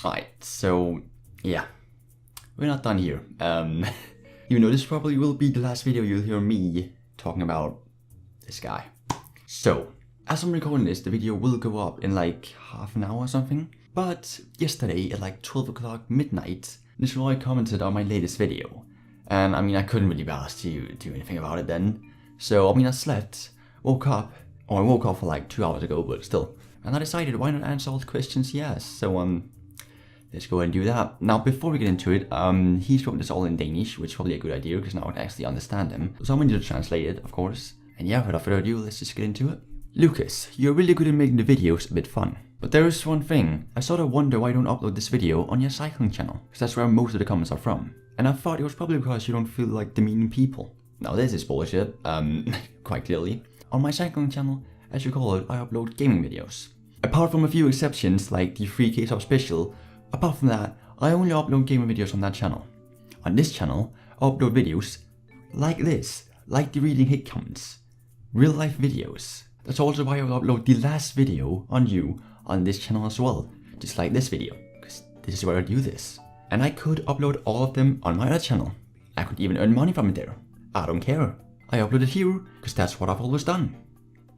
Alright, so yeah, we're not done here. Even though this probably will be the last video you'll hear me talking about this guy. So, as I'm recording this, the video will go up in like half an hour or something. But yesterday at like 12 o'clock midnight, this boy commented on my latest video. And I mean, I couldn't really be asked to do anything about it then. So, I mean, I slept, woke up for like 2 hours ago, but still. And I decided, why not answer all the questions he asked? So, let's go ahead and do that. Now, before we get into it, he's wrote this all in Danish, which is probably a good idea, because now I can actually understand him. So I'm going to translate it, of course. And yeah, without further ado, let's just get into it. Lucas, you're really good at making the videos a bit fun. But there is one thing, I sort of wonder why you don't upload this video on your cycling channel, because that's where most of the comments are from. And I thought it was probably because you don't feel like demeaning people. Now this is bullshit, quite clearly. On my cycling channel, as you call it, I upload gaming videos. Apart from a few exceptions, like the 3K sub special, apart from that, I only upload gaming videos on that channel. On this channel, I upload videos like this, like the reading hate comments, real life videos. That's also why I will upload the last video on you on this channel as well, just like this video, because this is where I do this. And I could upload all of them on my other channel. I could even earn money from it there. I don't care. I upload it here, because that's what I've always done.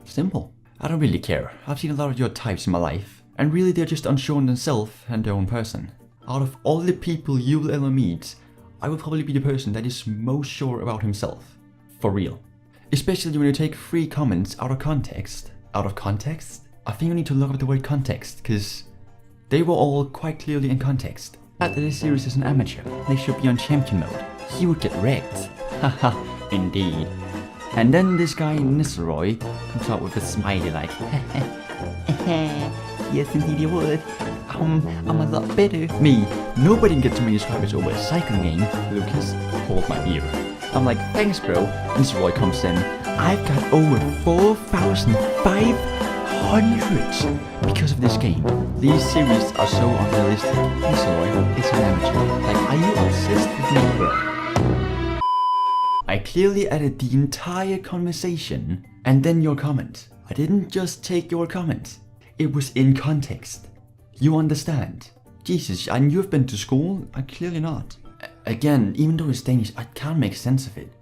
Simple. I don't really care. I've seen a lot of your types in my life, and really they're just unsure on themselves and their own person. Out of all the people you will ever meet, I will probably be the person that is most sure about himself. For real. Especially when you take 3 comments out of context. Out of context? I think you need to look up the word context, because they were all quite clearly in context. That this series is an amateur, they should be on champion mode. He would get wrecked. Haha, indeed. And then this guy Nisroy comes out with a smiley like, yes indeed you would. I'm a lot better. Me, nobody can get too many subscribers over a cycling game. Lucas, hold my beer. I'm like, thanks bro. And Nisroy comes in. I've got over 4,500 because of this game. These series are so unrealistic. Nisroy is an amateur. Like, are you obsessed with me, bro? I clearly added the entire conversation and then your comment. I didn't just take your comment. It was in context. You understand? Jesus, and you've been to school? Clearly not. Again, even though it's Danish, I can't make sense of it.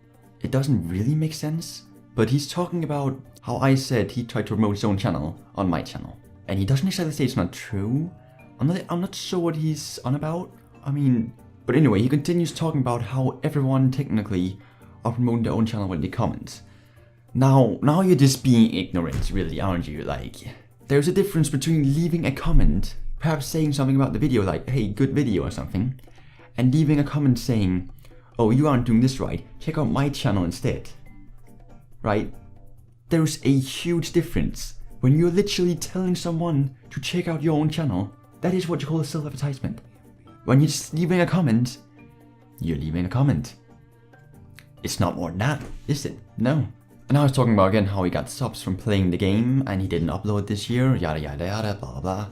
It doesn't really make sense. But he's talking about how I said he tried to promote his own channel on my channel. And he doesn't exactly say it's not true. I'm not sure what he's on about. I mean, but anyway, he continues talking about how everyone technically are promoting their own channel when they comment. Now you're just being ignorant, really, aren't you? Like, there's a difference between leaving a comment, perhaps saying something about the video like, hey, good video or something, and leaving a comment saying, oh, you aren't doing this right, check out my channel instead. Right? There's a huge difference. When you're literally telling someone to check out your own channel, that is what you call a self-advertisement. When you're just leaving a comment, you're leaving a comment. It's not more than that, is it? No. And I was talking about again how he got subs from playing the game and he didn't upload this year, yada yada yada, blah blah blah.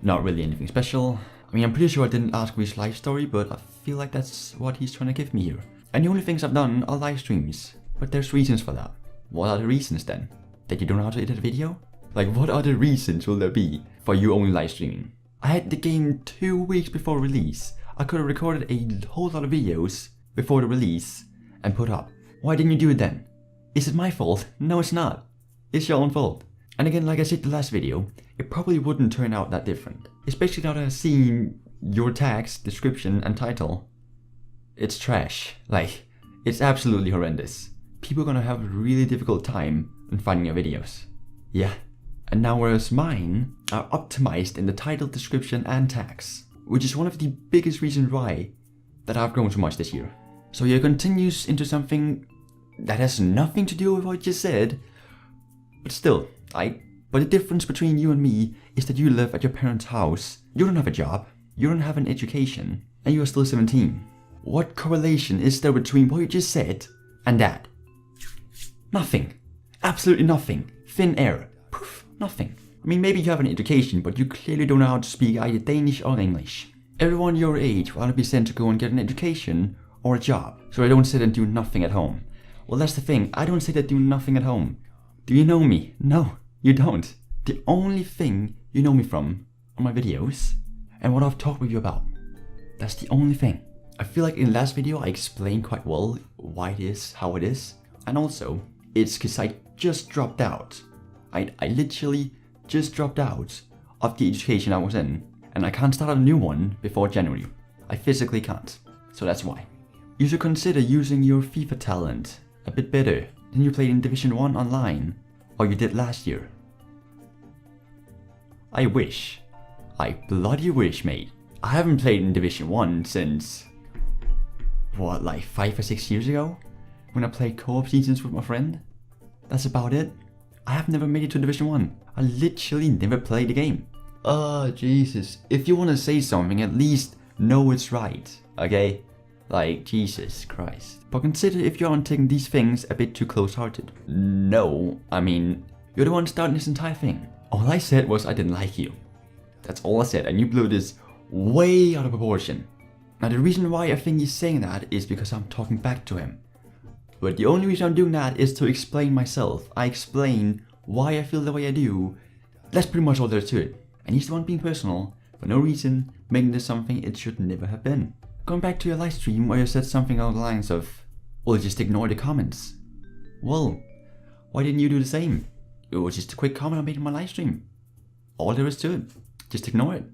Not really anything special. I mean, I'm pretty sure I didn't ask for his life story, but I feel like that's what he's trying to give me here. And the only things I've done are live streams, but there's reasons for that. What are the reasons then? That you don't know how to edit a video? Like, what other reasons will there be for you only live streaming? I had the game 2 weeks before release. I could have recorded a whole lot of videos before the release and put up. Why didn't you do it then? Is it my fault? No, it's not. It's your own fault. And again, like I said in the last video, it probably wouldn't turn out that different. Especially now that I've seen your tags, description and title. It's trash. Like, it's absolutely horrendous. People are gonna have a really difficult time in finding your videos. Yeah. And now whereas mine are optimized in the title, description and tags, which is one of the biggest reasons why that I've grown so much this year. So he continues into something that has nothing to do with what you just said, but still, but the difference between you and me is that you live at your parents' house, you don't have a job, you don't have an education, and you are still 17. What correlation is there between what you just said and that? Nothing. Absolutely nothing. Thin air. Poof. Nothing. I mean, maybe you have an education, but you clearly don't know how to speak either Danish or English. Everyone your age will either be sent to go and get an education or a job, so they don't sit and do nothing at home. Well, that's the thing, I don't sit and do nothing at home. Do you know me? No, you don't. The only thing you know me from are my videos, and what I've talked with you about. That's the only thing. I feel like in the last video I explained quite well why it is how it is, and also it's because I just dropped out. I literally just dropped out of the education I was in, and I can't start a new one before January. I physically can't, so that's why. You should consider using your FIFA talent a bit better than you played in Division 1 online, or you did last year. I wish. I bloody wish, mate. I haven't played in Division 1 since, what, like 5 or 6 years ago? When I played co-op seasons with my friend? That's about it. I have never made it to Division 1. I literally never played the game. Oh, Jesus. If you want to say something, at least know it's right, okay? Like, Jesus Christ. But consider if you aren't taking these things a bit too close-hearted. No, I mean, you're the one starting this entire thing. All I said was I didn't like you. That's all I said, and you blew this way out of proportion. Now the reason why I think he's saying that is because I'm talking back to him. But the only reason I'm doing that is to explain myself. I explain why I feel the way I do. That's pretty much all there is to it. And he's the one being personal, for no reason, making this something it should never have been. Going back to your live stream where you said something along the lines of, well, just ignore the comments. Well, why didn't you do the same? It was just a quick comment I made in my live stream. All there is to it. Just ignore it.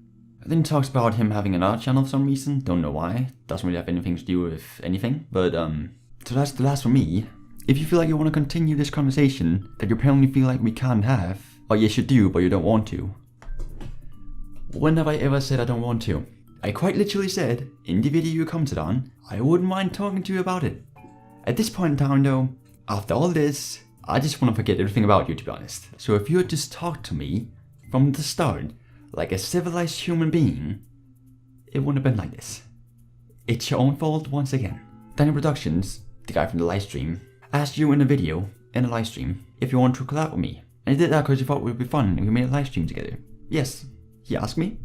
And then he talks about him having another channel for some reason. Don't know why. Doesn't really have anything to do with anything. But so that's the last for me. If you feel like you want to continue this conversation that you apparently feel like we can't have, or yes you do but you don't want to. When have I ever said I don't want to? I quite literally said, in the video you commented on, I wouldn't mind talking to you about it. At this point in time though, after all this, I just want to forget everything about you, to be honest. So if you had just talked to me from the start, like a civilized human being, it wouldn't have been like this. It's your own fault once again. Daniel Productions, the guy from the live stream, asked you in a video, in a live stream, if you want to collab with me. And he did that because he thought it would be fun and we made a live stream together. Yes, he asked me.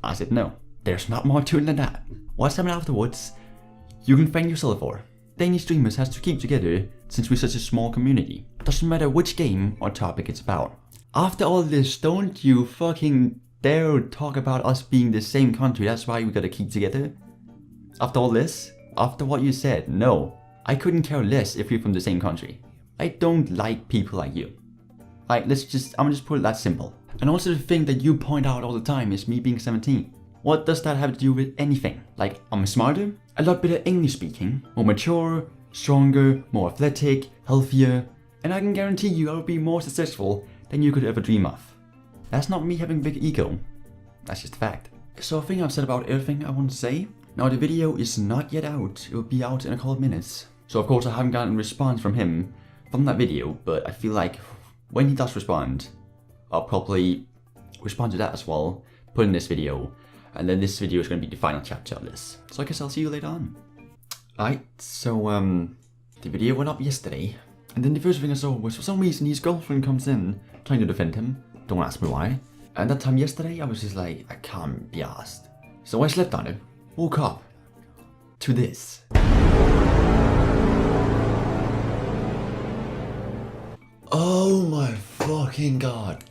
I said no. There's not more to it than that. What's happened afterwards, you can thank yourself for. Danish streamers has to keep together since we're such a small community. Doesn't matter which game or topic it's about. After all this, don't you fucking dare talk about us being the same country, that's why we gotta keep together? After all this? After what you said, no. I couldn't care less if you're from the same country. I don't like people like you. I'm gonna just put it that simple. And also the thing that you point out all the time is me being 17. What does that have to do with anything? Like, I'm smarter, a lot better English speaking, more mature, stronger, more athletic, healthier, and I can guarantee you I will be more successful than you could ever dream of. That's not me having a big ego, that's just a fact. So I think I've said about everything I want to say. Now the video is not yet out, it will be out in a couple of minutes. So of course I haven't gotten a response from him from that video, but I feel like when he does respond, I'll probably respond to that as well, put in this video, and then this video is going to be the final chapter of this. So I guess I'll see you later on. Alright, so the video went up yesterday, and then the first thing I saw was for some reason his girlfriend comes in trying to defend him. Don't ask me why. And that time yesterday I was just like, I can't be asked. So I slept on it, woke up to this. Oh my fucking god,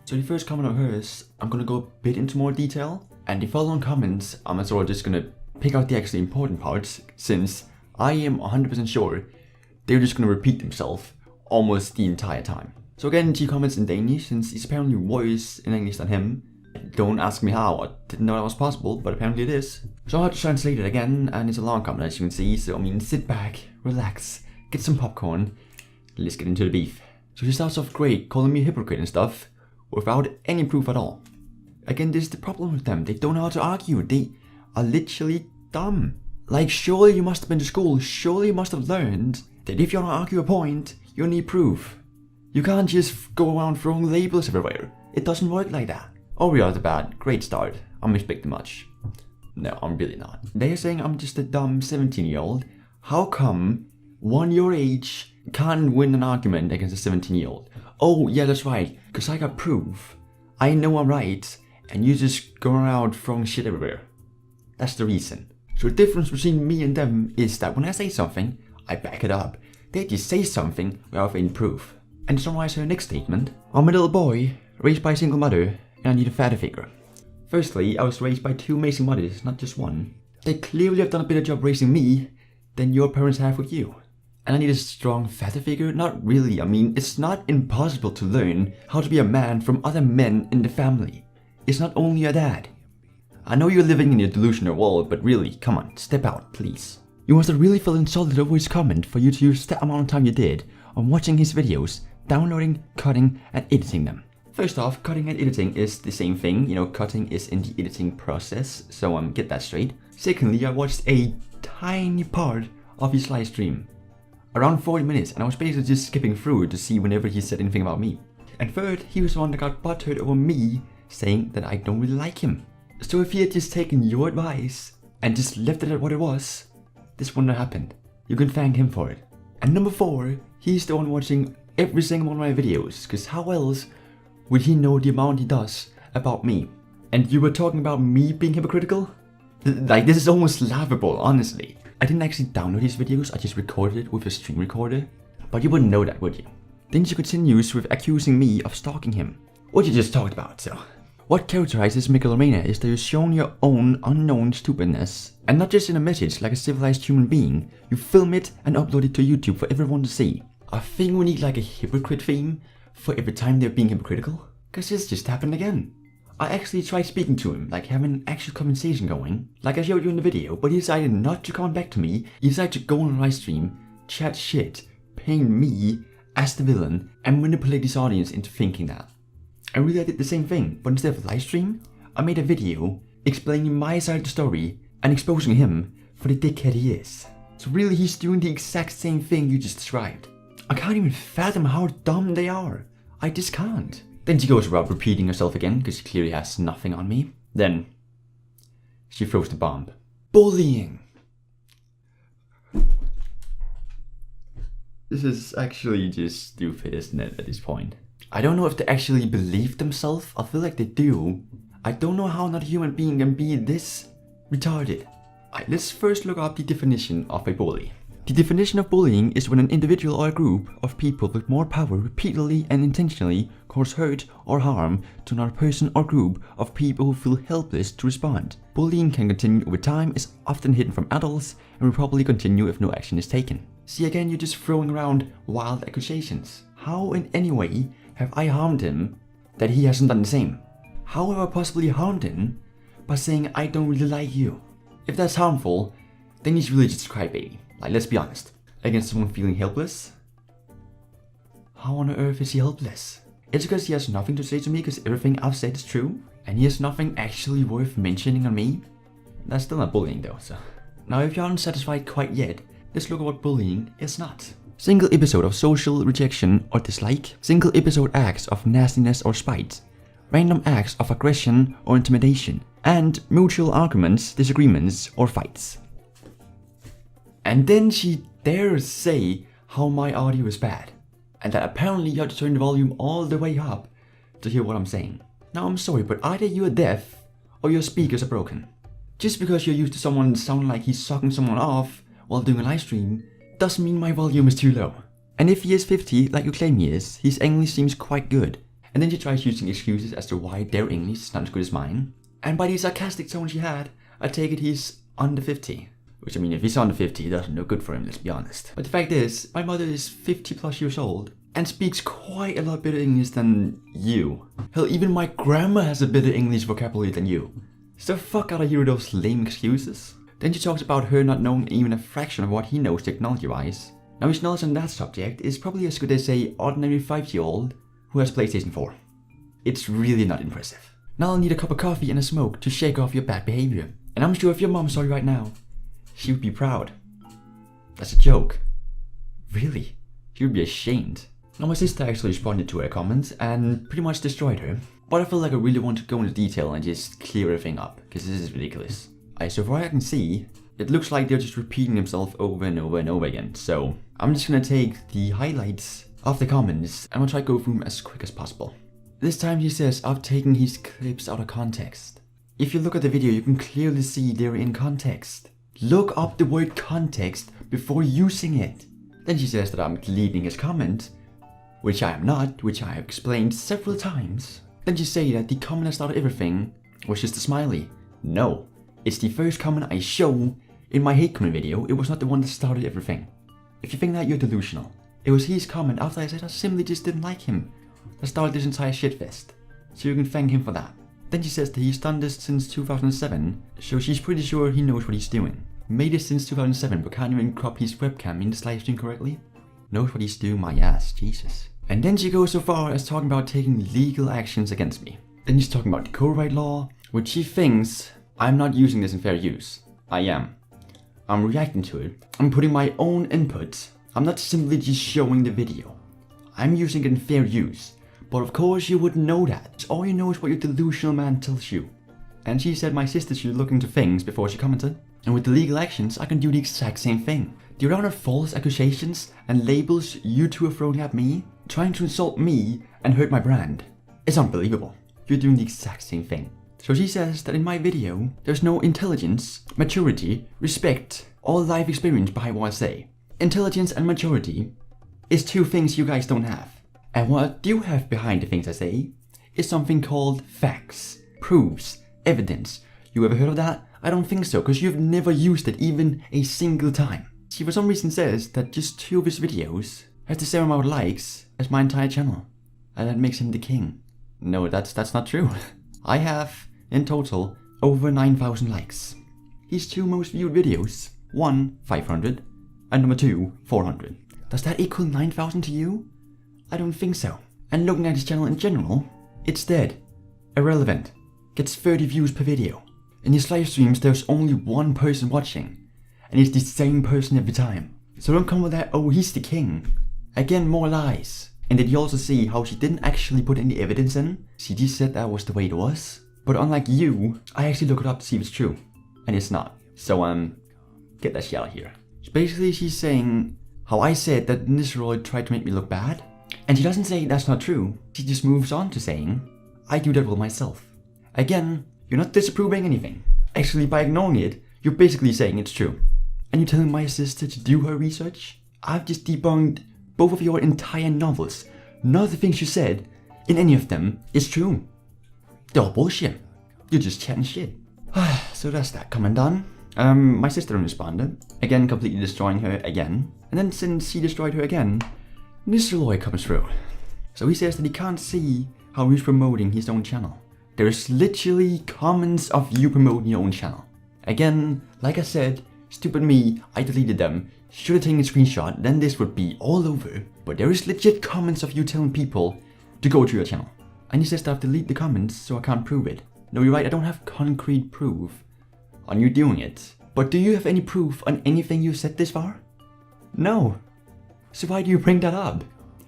So the first comment of hers, I'm gonna go a bit into more detail, and the following comments, I'm sort of just gonna pick out the actually important parts, since I am 100% sure they're just gonna repeat themselves almost the entire time. So again, she comments in Danish, since it's apparently worse in English than him. Don't ask me how, I didn't know that was possible, but apparently it is. So I had to translate it again, and it's a long comment as you can see, so I mean, sit back, relax, get some popcorn, let's get into the beef. So she starts off great, calling me a hypocrite and stuff, without any proof at all. Again, this is the problem with them, they don't know how to argue, they are literally dumb. Like, surely you must have been to school, surely you must have learned that if you want to argue a point, you need proof. You can't just go around throwing labels everywhere, it doesn't work like that. Oh, we are the bad, great start, I'm expecting much. No, I'm really not. They're saying I'm just a dumb 17-year-old, how come one your age can't win an argument against a 17-year-old? Oh yeah, that's right, because I got proof. I know I'm right, and you just go around throwing shit everywhere. That's the reason. So the difference between me and them is that when I say something, I back it up. They just say something without any proof. And to summarize her next statement, I'm a little boy, raised by a single mother, and I need a father figure. Firstly, I was raised by 2 amazing mothers, not just one. They clearly have done a better job raising me than your parents have with you. And I need a strong father figure? Not really. I mean, it's not impossible to learn how to be a man from other men in the family. It's not only your dad. I know you're living in your delusional world, but really, come on, step out, please. You must have really felt insulted over his comment for you to use that amount of time you did on watching his videos, downloading, cutting, and editing them. First off, cutting and editing is the same thing. You know, cutting is in the editing process, so get that straight. Secondly, I watched a tiny part of his live stream. Around 40 minutes, and I was basically just skipping through it to see whenever he said anything about me. And third, he was the one that got butthurt over me saying that I don't really like him. So if he had just taken your advice and just left it at what it was, this wouldn't have happened. You can thank him for it. And number 4, he's the one watching every single one of my videos, because how else would he know the amount he does about me? And you were talking about me being hypocritical? Like, this is almost laughable, honestly. I didn't actually download his videos, I just recorded it with a stream recorder. But you wouldn't know that, would you? Then she continues with accusing me of stalking him. What you just talked about, so. What characterizes megalomania is that you're showing your own unknown stupidness. And not just in a message like a civilized human being. You film it and upload it to YouTube for everyone to see. I think we need like a hypocrite theme for every time they're being hypocritical. Cause this just happened again. I actually tried speaking to him, like having an actual conversation going, like I showed you in the video, but he decided not to come back to me. He decided to go on a live stream, chat shit, paint me as the villain, and manipulate his audience into thinking that. And really I did the same thing, but instead of a live stream, I made a video explaining my side of the story and exposing him for the dickhead he is. So really he's doing the exact same thing you just described. I can't even fathom how dumb they are. I just can't. Then she goes about repeating herself again, because she clearly has nothing on me. Then she throws the bomb. Bullying! This is actually just stupid, isn't it, at this point? I don't know if they actually believe themselves. I feel like they do. I don't know how not a human being can be this retarded. Let's first look up the definition of a bully. The definition of bullying is when an individual or a group of people with more power repeatedly and intentionally cause hurt or harm to another person or group of people who feel helpless to respond. Bullying can continue over time, is often hidden from adults, and will probably continue if no action is taken. See, again, you're just throwing around wild accusations. How in any way have I harmed him that he hasn't done the same? How have I possibly harmed him by saying I don't really like you? If that's harmful, then he's really just a crybaby. Like, let's be honest. Against someone feeling helpless? How on earth is he helpless? It's because he has nothing to say to me because everything I've said is true, and he has nothing actually worth mentioning on me? That's still not bullying though, so. Now if you aren't satisfied quite yet, let's look at what bullying is not. Single episode of social rejection or dislike, single episode acts of nastiness or spite, random acts of aggression or intimidation, and mutual arguments, disagreements, or fights. And then she dares say how my audio is bad, and that apparently you have to turn the volume all the way up to hear what I'm saying. Now I'm sorry, but either you are deaf or your speakers are broken. Just because you're used to someone sounding like he's sucking someone off while doing a live stream doesn't mean my volume is too low. And if he is 50 like you claim he is, his English seems quite good. And then she tries using excuses as to why their English is not as good as mine. And by the sarcastic tone she had, I take it he's under 50. Which, I mean, if he's under 50, it doesn't look good for him, let's be honest. But the fact is, my mother is 50 plus years old and speaks quite a lot better English than you. Hell, even my grandma has a better English vocabulary than you. So fuck out of here with those lame excuses. Then she talks about her not knowing even a fraction of what he knows technology-wise. Now his knowledge on that subject is probably as good as a ordinary 5-year-old who has PlayStation 4. It's really not impressive. Now I'll need a cup of coffee and a smoke to shake off your bad behavior. And I'm sure if your mom saw you right now, she would be proud. That's a joke. Really? She would be ashamed. Now my sister actually responded to her comments and pretty much destroyed her. But I feel like I really want to go into detail and just clear everything up, because this is ridiculous. So far I can see, it looks like they're just repeating themselves over and over and over again. So I'm just gonna take the highlights of the comments and I'm gonna try to go through them as quick as possible. This time he says I've taken his clips out of context. If you look at the video, you can clearly see they're in context. Look up the word context before using it. Then she says that I'm deleting his comment, which I am not, which I have explained several times. Then she says that the comment has started everything was just a smiley. No, it's the first comment I show in my hate comment video. It was not the one that started everything. If you think that, you're delusional. It was his comment after I said I simply just didn't like him that started this entire shitfest. So you can thank him for that. Then she says that he's done this since 2007, so she's pretty sure he knows what he's doing. Made it since 2007 but can't even crop his webcam in this livestream correctly. Knows what he's doing, my ass, Jesus. And then she goes so far as talking about taking legal actions against me. Then she's talking about the copyright law, which she thinks I'm not using this in fair use. I am. I'm reacting to it. I'm putting my own input. I'm not simply just showing the video. I'm using it in fair use. But of course you wouldn't know that. All you know is what your delusional man tells you. And she said my sister should look into things before she commented. And with the legal actions, I can do the exact same thing. The amount of false accusations and labels you two are throwing at me, trying to insult me and hurt my brand, is unbelievable. You're doing the exact same thing. So she says that in my video, there's no intelligence, maturity, respect, or life experience behind what I say. Intelligence and maturity is two things you guys don't have. And what I do have behind the things I say is something called facts, proofs, evidence. You ever heard of that? I don't think so, because you've never used it even a single time. She for some reason says that just 2 of his videos has the same amount of likes as my entire channel. And that makes him the king. No, that's not true. I have, in total, over 9,000 likes. His 2 most viewed videos, 1, 500, and number 2, 400. Does that equal 9,000 to you? I don't think so. And looking at his channel in general, it's dead. Irrelevant. Gets 30 views per video. In his live streams there's only 1 person watching. And it's the same person every time. So don't come with that, oh he's the king. Again, more lies. And did you also see how she didn't actually put any evidence in? She just said that was the way it was. But unlike you, I actually look it up to see if it's true. And it's not. So get that shit out of here. So basically she's saying how I said that Nisroid tried to make me look bad. And she doesn't say that's not true. She just moves on to saying, I do that with myself. Again, you're not disapproving anything. Actually, by ignoring it, you're basically saying it's true. And you're telling my sister to do her research? I've just debunked both of your entire novels. None of the things you said in any of them is true. They're all bullshit. You're just chatting shit. So that's that comment done. My sister responded, again completely destroying her again. And then since he destroyed her again, Mr. Lloyd comes through. So he says that he can't see how he's promoting his own channel. There's literally comments of you promoting your own channel. Again, like I said, stupid me, I deleted them. Should have taken a screenshot, then this would be all over. But there is legit comments of you telling people to go to your channel. And he says that I've deleted the comments so I can't prove it. No, you're right, I don't have concrete proof on you doing it. But do you have any proof on anything you said this far? No. So why do you bring that up?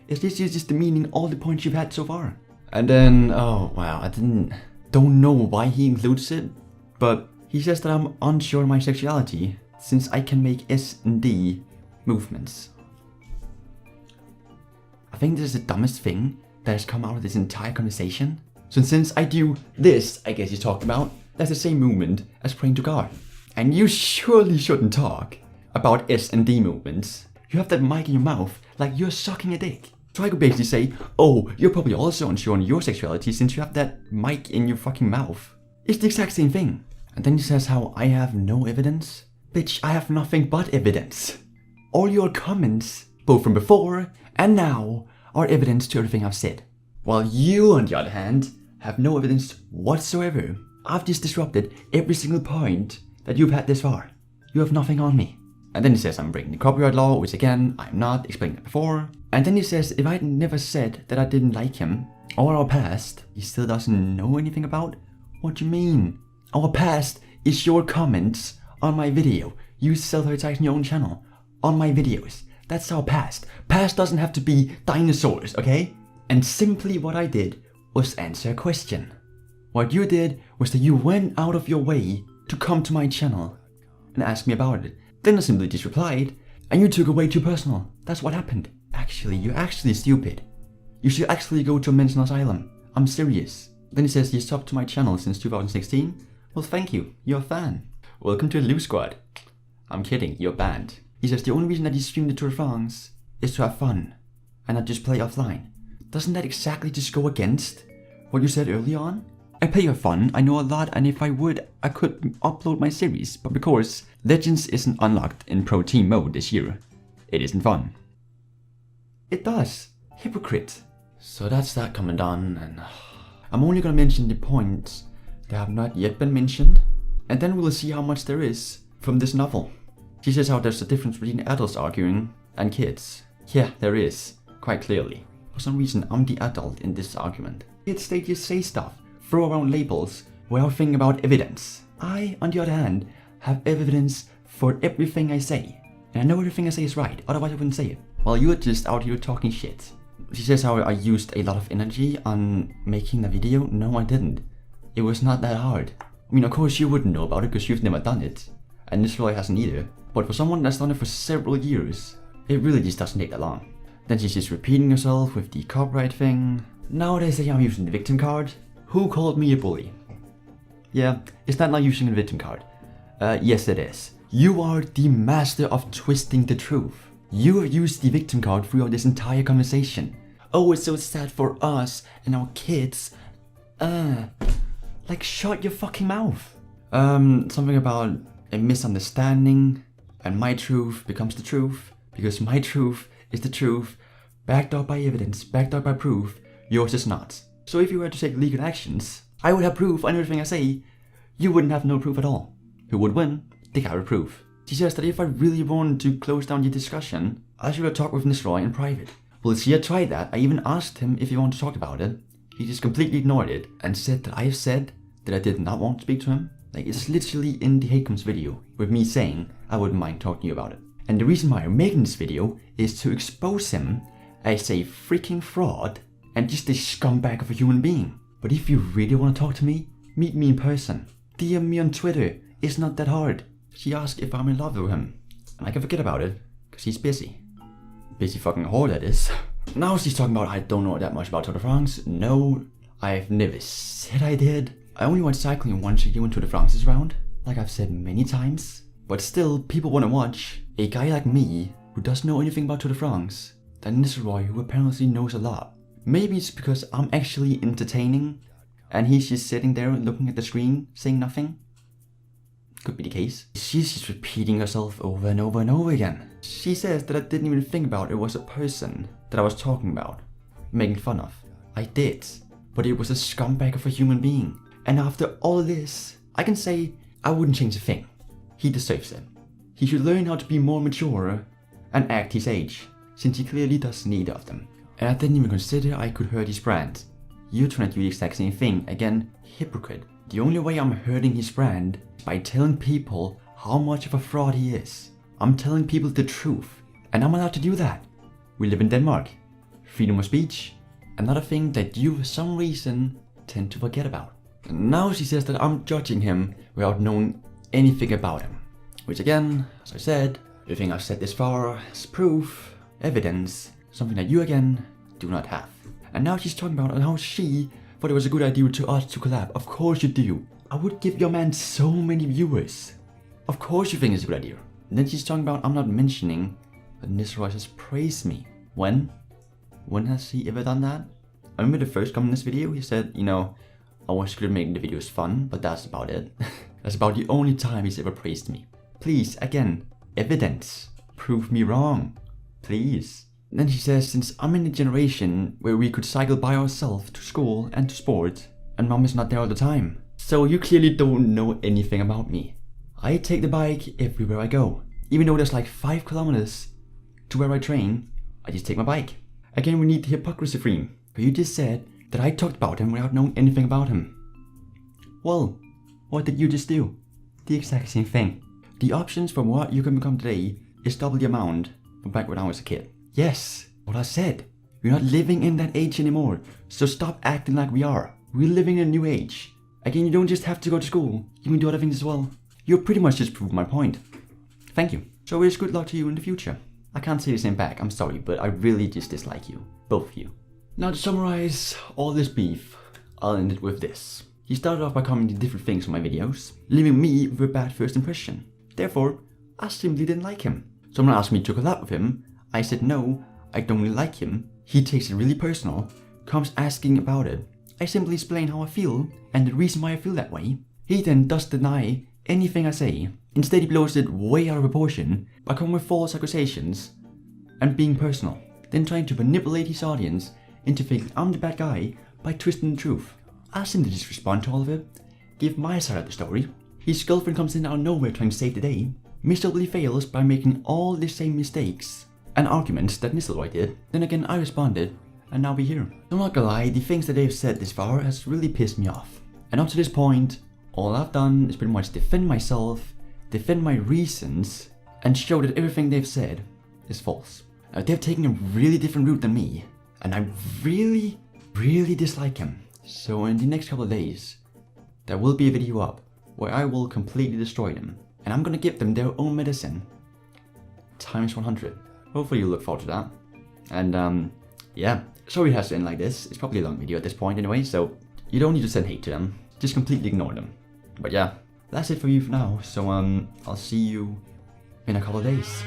Is this just demeaning all the points you've had so far? And then, oh wow, I don't know why he includes it, but he says that I'm unsure of my sexuality since I can make S&D movements. I think this is the dumbest thing that has come out of this entire conversation. So since I do this, I guess he's talking about, that's the same movement as praying to God. And you surely shouldn't talk about S&D movements. You have that mic in your mouth like you're sucking a dick. So I could basically say, oh, you're probably also unsure on your sexuality since you have that mic in your fucking mouth. It's the exact same thing. And then he says how I have no evidence. Bitch, I have nothing but evidence. All your comments, both from before and now, are evidence to everything I've said. While you, on the other hand, have no evidence whatsoever. I've just disrupted every single point that you've had this far. You have nothing on me. And then he says I'm breaking the copyright law, which again, I'm not, explained that before. And then he says if I had never said that I didn't like him, or our past, he still doesn't know anything about? What do you mean? Our past is your comments on my video. You self-attacking your own channel on my videos. That's our past. Past doesn't have to be dinosaurs, okay? And simply what I did was answer a question. What you did was that you went out of your way to come to my channel and ask me about it. Then I simply just replied, and you took it way too personal. That's what happened. Actually, you're actually stupid. You should actually go to a mental asylum. I'm serious. Then he says you stopped to my channel since 2016. Well, thank you. You're a fan. Welcome to the Loose Squad. I'm kidding, you're banned. He says the only reason that you stream the Tour de France is to have fun and not just play offline. Doesn't that exactly just go against what you said early on? I pay for fun, I know a lot, and if I would, I could upload my series, but because Legends isn't unlocked in Pro Team mode this year, it isn't fun. It does. Hypocrite. So that's that comment on, and I'm only gonna mention the points that have not yet been mentioned, and then we'll see how much there is from this novel. She says how there's a difference between adults arguing and kids. Yeah, there is, quite clearly. For some reason, I'm the adult in this argument. Kids, they just say stuff, throw around labels, without thinking about evidence. I, on the other hand, have evidence for everything I say. And I know everything I say is right, otherwise I wouldn't say it. While you're just out here talking shit. She says how I used a lot of energy on making the video. No, I didn't. It was not that hard. I mean, of course you wouldn't know about it because you've never done it. And this Roy hasn't either. But for someone that's done it for several years, it really just doesn't take that long. Then she's just repeating herself with the copyright thing. Now they say I'm using the victim card. Who called me a bully? Yeah, is that not using a victim card? Yes it is. You are the master of twisting the truth. You have used the victim card throughout this entire conversation. Oh, it's so sad for us and our kids. Like shut your fucking mouth. Something about a misunderstanding and my truth becomes the truth because my truth is the truth, backed up by evidence, backed up by proof. Yours is not. So if you were to take legal actions, I would have proof on everything I say. You wouldn't have no proof at all. Who would win? The guy with proof. She says that if I really want to close down the discussion, I should have talked with Nisroy in private. Well, she had tried that. I even asked him if he wanted to talk about it. He just completely ignored it and said that I have said that I did not want to speak to him. Like, it's literally in the hate comments video with me saying I wouldn't mind talking to you about it. And the reason why I'm making this video is to expose him as a freaking fraud and just a scumbag of a human being. But if you really want to talk to me, meet me in person. DM me on Twitter. It's not that hard. She asked if I'm in love with him. And I can forget about it, because he's busy. Busy fucking whore, that is. Now she's talking about I don't know that much about Tour de France. No, I've never said I did. I only went cycling once a year when Tour de France is around, like I've said many times. But still, people want to watch a guy like me, who doesn't know anything about Tour de France, than Nisroy, who apparently knows a lot. Maybe it's because I'm actually entertaining, and he's just sitting there looking at the screen, saying nothing. Could be the case. She's just repeating herself over and over and over again. She says that I didn't even think about it was a person that I was talking about, making fun of. I did, but it was a scumbag of a human being. And after all this, I can say I wouldn't change a thing. He deserves it. He should learn how to be more mature and act his age, since he clearly does neither of them. And I didn't even consider I could hurt his brand. You're trying to do the exact same thing. Again, hypocrite. The only way I'm hurting his brand is by telling people how much of a fraud he is. I'm telling people the truth, and I'm allowed to do that. We live in Denmark. Freedom of speech, another thing that you for some reason tend to forget about. And now she says that I'm judging him without knowing anything about him. Which again, as I said, everything I've said this far is proof, evidence, something that you again do not have. And now she's talking about how she thought it was a good idea to us to collab. Of course you do. I would give your man so many viewers. Of course you think it's a good idea. And then she's talking about I'm not mentioning that Nisroy has praised me. When? When has he ever done that? I remember the first comment in this video, he said, you know, I was good at making the videos fun, but that's about it. That's about the only time he's ever praised me. Please, again, evidence. Prove me wrong. Please. Then she says, since I'm in a generation where we could cycle by ourselves to school and to sport, and mom is not there all the time. So you clearly don't know anything about me. I take the bike everywhere I go. Even though there's like 5 kilometers to where I train, I just take my bike. Again, we need the hypocrisy free. But you just said that I talked about him without knowing anything about him. Well, what did you just do? The exact same thing. The options for what you can become today is double the amount from back when I was a kid. Yes, what I said. We're not living in that age anymore, so stop acting like we are. We're living in a new age. Again, you don't just have to go to school, you can do other things as well. You pretty much just proved my point. Thank you. So wish good luck to you in the future. I can't say the same back, I'm sorry, but I really just dislike you. Both of you. Now to summarize all this beef, I'll end it with this. He started off by commenting different things on my videos, leaving me with a bad first impression. Therefore, I simply didn't like him. Someone asked me to collab with him. I said no, I don't really like him. He takes it really personal, comes asking about it, I simply explain how I feel and the reason why I feel that way. He then does deny anything I say. Instead, he blows it way out of proportion by coming with false accusations and being personal, then trying to manipulate his audience into thinking I'm the bad guy by twisting the truth. I simply just respond to all of it, give my side of the story. His girlfriend comes in out of nowhere trying to save the day, miserably fails by making all the same mistakes and arguments that Miss Leroy did. Then again, I responded, and now we're here. I'm not gonna lie, the things that they've said this far has really pissed me off. And up to this point, all I've done is pretty much defend myself, defend my reasons, and show that everything they've said is false. They've taken a really different route than me, and I really dislike him. So in the next couple of days, there will be a video up where I will completely destroy them, and I'm gonna give them their own medicine times 100. Hopefully you'll look forward to that. And yeah, sorry it has to end like this. It's probably a long video at this point anyway, so you don't need to send hate to them. Just completely ignore them. But yeah, that's it for you for now. So I'll see you in a couple of days.